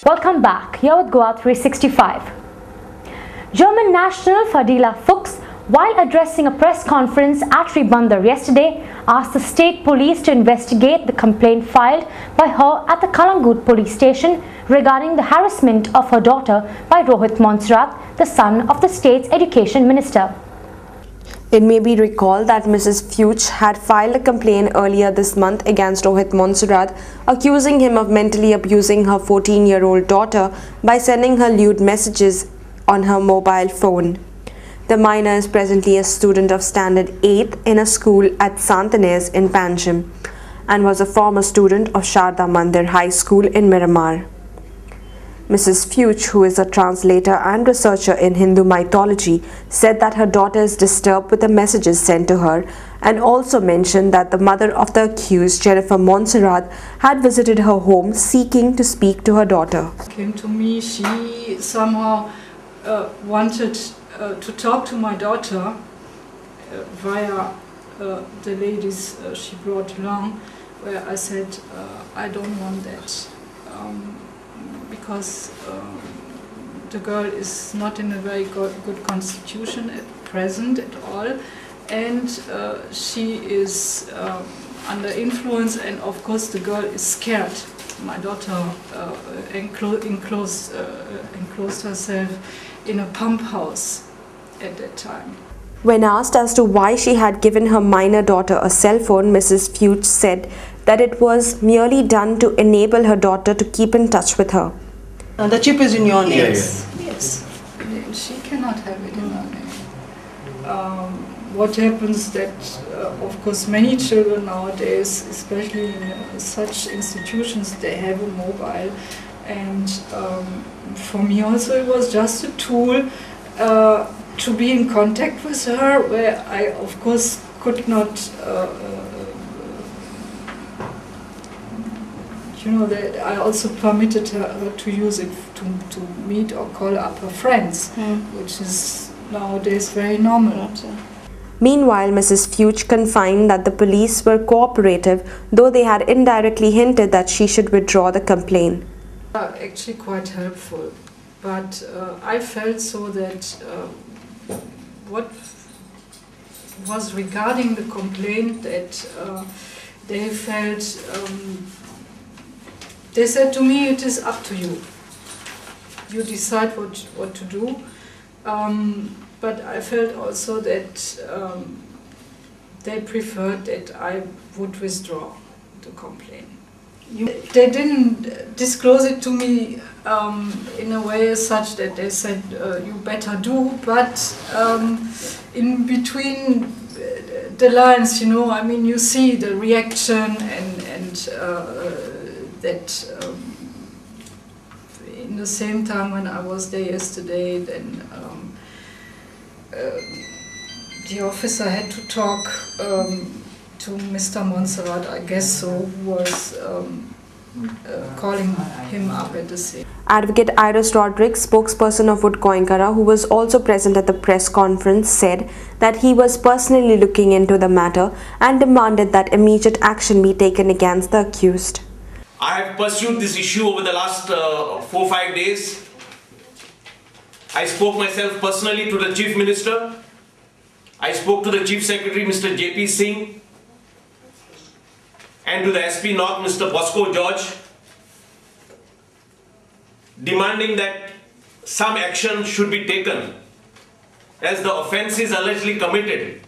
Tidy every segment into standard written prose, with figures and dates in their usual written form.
Welcome back. Here with Goa 365. German national Fadila Fuchs, while addressing a press conference at Ribandar yesterday, asked the state police to investigate the complaint filed by her at the Kalangut police station regarding the harassment of her daughter by Rohit Monserrat, the son of the state's education minister. It may be recalled that Mrs. Fuchs had filed a complaint earlier this month against Rohit Monserrat, accusing him of mentally abusing her 14-year-old daughter by sending her lewd messages on her mobile phone. The minor is presently a student of Standard 8th in a school at Sant Inés in Panjim and was a former student of Sharda Mandir High School in Miramar. Mrs. Fuchs, who is a translator and researcher in Hindu mythology, said that her daughter is disturbed with the messages sent to her and also mentioned that the mother of the accused, Jennifer Monserrat, had visited her home seeking to speak to her daughter. Came to me, she somehow wanted to talk to my daughter via the ladies she brought along, where I said, I don't want that. Because the girl is not in a very good constitution at present at all, and she is under influence, and of course the girl is scared. My daughter enclosed herself in a pump house at that time. When asked as to why she had given her minor daughter a cell phone, Mrs. Fuchs said that it was merely done to enable her daughter to keep in touch with her. The chip is in your name. Yes, she cannot have it in her name. What happens that, of course, many children nowadays, especially in such institutions, they have a mobile, and for me also it was just a tool to be in contact with her, where I, of course, could not, that I also permitted her to use it to meet or call up her friends, which is nowadays very normal. Meanwhile, Mrs. Fuchs confirmed that the police were cooperative, though they had indirectly hinted that she should withdraw the complaint. Actually quite helpful, but I felt so that what was regarding the complaint, that they felt, they said to me, it is up to you. You decide what to do. But I felt also that they preferred that I would withdraw the complaint. They didn't disclose it to me in a way such that they said you better do, but in between the lines, I mean, you see the reaction and that in the same time when I was there yesterday, then the officer had to talk to Mr. Monserrat, I guess so, who was calling him up at the scene. Advocate Iris Rodrigues, spokesperson of Wood Goenka, who was also present at the press conference, said that he was personally looking into the matter and demanded that immediate action be taken against the accused. I have pursued this issue over the last 4-5 days. I spoke myself personally to the Chief Minister. I spoke to the Chief Secretary, Mr. J.P. Singh, and to the SP North, Mr. Bosco George, demanding that some action should be taken as the offences allegedly committed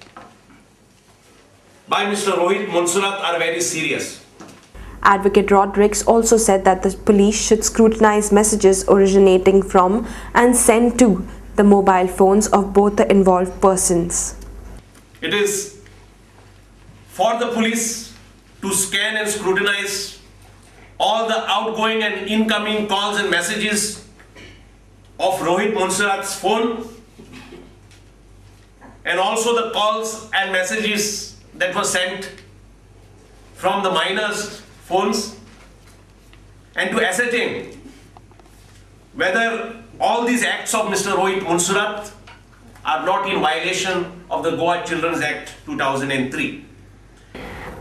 by Mr. Rohit Monserrat are very serious. Advocate Rodrigues also said that the police should scrutinize messages originating from and sent to the mobile phones of both the involved persons. It is for the police to scan and scrutinize all the outgoing and incoming calls and messages of Rohit Monserrat's phone, and also the calls and messages that were sent from the minors' phones, and to ascertain whether all these acts of Mr. Rohit Monserrat are not in violation of the Goa Children's Act 2003.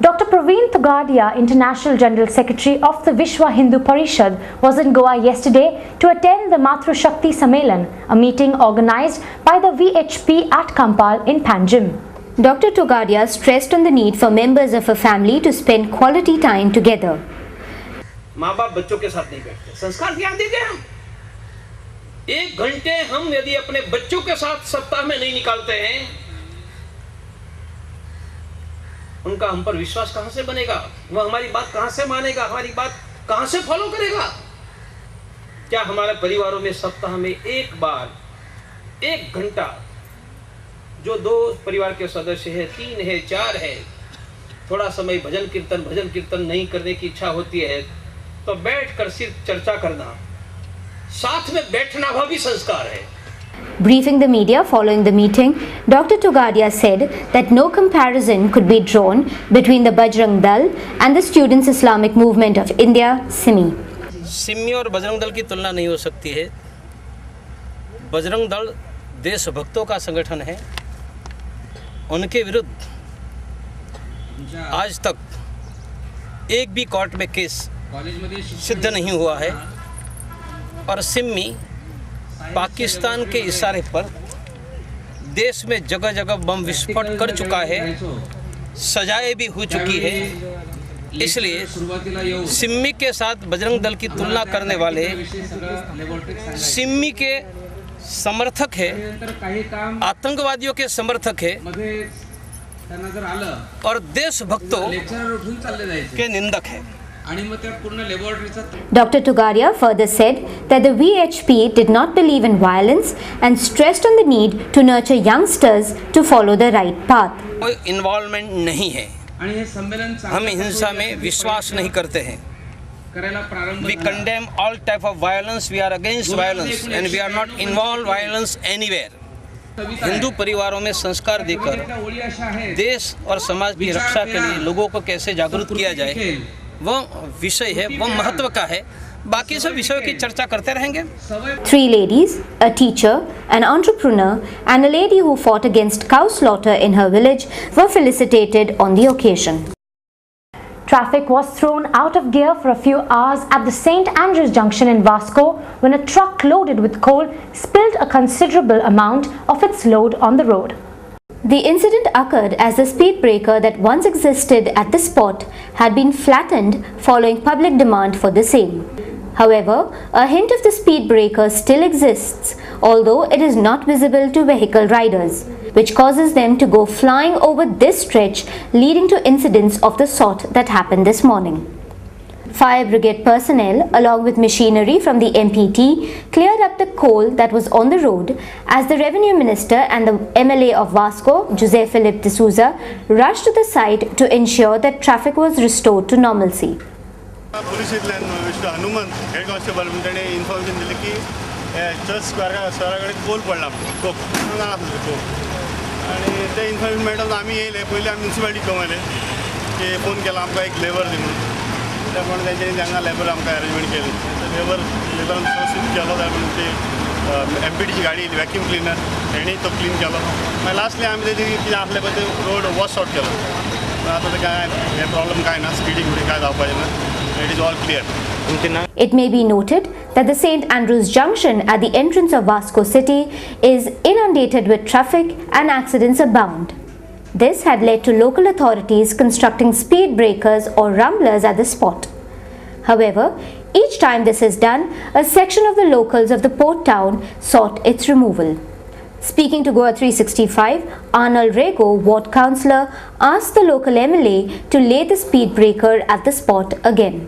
Dr. Praveen Togadia, International General Secretary of the Vishwa Hindu Parishad, was in Goa yesterday to attend the Matru Shakti Sammelan, a meeting organized by the VHP at Kampal in Panjim. Dr. Togadia stressed on the need for members of a family to spend quality time together. माँ बाप बच्चों के साथ नहीं बैठते, संस्कार ध्यान दीजिए। हम 1 घंटे हम यदि अपने बच्चों के साथ सप्ताह में नहीं निकालते हैं, उनका हम पर विश्वास कहां से बनेगा? वह हमारी बात कहां से मानेगा? हमारी बात कहां से फॉलो करेगा? क्या हमारे परिवारों में सप्ताह में एक बार 1 घंटा, जो 2 परिवार के सदस्य है, 3 है, 4 है, थोड़ा समय भजन कीर्तन नहीं करने की इच्छा होती है तो बैठकर सिर्फ चर्चा करना, साथ में बैठना, वह भी संस्कार है। Briefing the media following the meeting, Dr. Togadia said that no comparison could be drawn between the Bajrang Dal and the Students' Islamic Movement of India, SIMI. Simi और बजरंग दल की तुलना नहीं हो सकती है। बजरंग दल देशभक्तों का संगठन है। उनके विरुद्ध आज तक एक भी कोर्ट में केस सिद्ध नहीं हुआ है और सिमी पाकिस्तान के इशारे पर देश में जगह जगह बम विस्फोट कर चुका है, सजाएं भी हो चुकी है। इसलिए सिमी के साथ बजरंग दल की तुलना करने वाले सिमी के समर्थक है, आतंकवादियों के समर्थक है और देशभक्तों के निंदक है। Dr. Togadia further said that the VHP did not believe in violence and stressed on the need to nurture youngsters to follow the right path. कोई इन्वॉल्वमेंट नहीं है, हम हिंसा में विश्वास नहीं करते हैं। We condemn all type of violence, we are against violence and we are not involved violence anywhere. Hindu परिवारों में संस्कार देकर देश और समाज की रक्षा के लिए लोगों को कैसे जागरूक किया जाए, वो विषय है, वो महत्व का है। बाकी सब विषयों की चर्चा करते रहेंगे। 3 ladies, a teacher, an entrepreneur and a lady who fought against cow slaughter in her village were felicitated on the occasion. Traffic was thrown out of gear for a few hours at the St. Andrews Junction in Vasco when a truck loaded with coal spilled a considerable amount of its load on the road. The incident occurred as the speed breaker that once existed at the spot had been flattened following public demand for the same. However, a hint of the speed breaker still exists, although it is not visible to vehicle riders, which causes them to go flying over this stretch, leading to incidents of the sort that happened this morning. Fire brigade personnel, along with machinery from the MPT, cleared up the coal that was on the road as the Revenue Minister and the MLA of Vasco, Jose Philip de Souza, rushed to the site to ensure that traffic was restored to normalcy. Police mister Hanumant head constable म्हणटाने information दिली की church स्क्वेराकडे कोल पडला Coke आणि ते information मेळटा आम्ही येयले पयलीं आमी म्युन्सिपालिटी कळयले की फोन केला आमकां एक लेबर दी म्हणून त्या प्रमाणे तेंच्यांनी हांगा लेबर आमकां अरेंजमेंट केली लेबरान शिफ्ट केलो जाय म्हणून ती MPTची गाडी येयली वॅक्यूम क्लिनर तेणी तो क्लीन केलो मागीर लास्टली आमी तेजी कितें आसलें पळय ते रोड वॉश आउट केलो आतां ते काय हे प्रॉब्लम काय ना स्पीडींग बी काय जावपाचें ना. It is all clear. It may be noted that the St. Andrews Junction at the entrance of Vasco City is inundated with traffic and accidents abound. This had led to local authorities constructing speed breakers or rumblers at the spot. However, each time this is done, a section of the locals of the port town sought its removal. Speaking to Goa 365, Arnold Rego, ward councillor, asked the local MLA to lay the speed breaker at the spot again.